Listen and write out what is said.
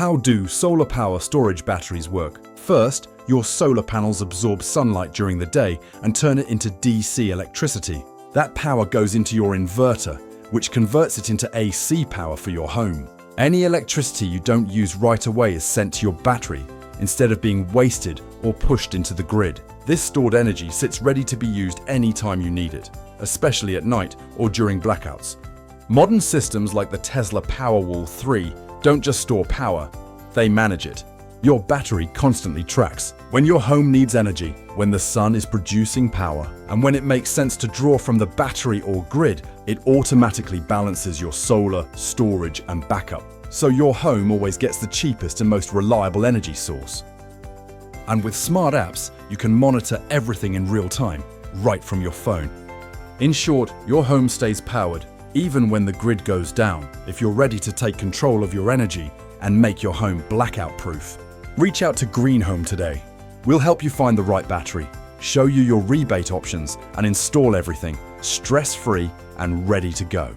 How do solar power storage batteries work? First, your solar panels absorb sunlight during the day and turn it into DC electricity. That power goes into your inverter, which converts it into AC power for your home. Any electricity you don't use right away is sent to your battery, instead of being wasted or pushed into the grid. This stored energy sits ready to be used anytime you need it, especially at night or during blackouts. Modern systems like the Tesla Powerwall 3 don't just store power, they manage it. Your battery constantly tracks when your home needs energy, when the sun is producing power, and when it makes sense to draw from the battery or grid, it automatically balances your solar, storage, and backup. So your home always gets the cheapest and most reliable energy source. And with smart apps, you can monitor everything in real time, right from your phone. In short, your home stays powered, even when the grid goes down, if you're ready to take control of your energy and make your home blackout-proof. Reach out to Green Home today. We'll help you find the right battery, show you your rebate options, and install everything stress-free and ready to go.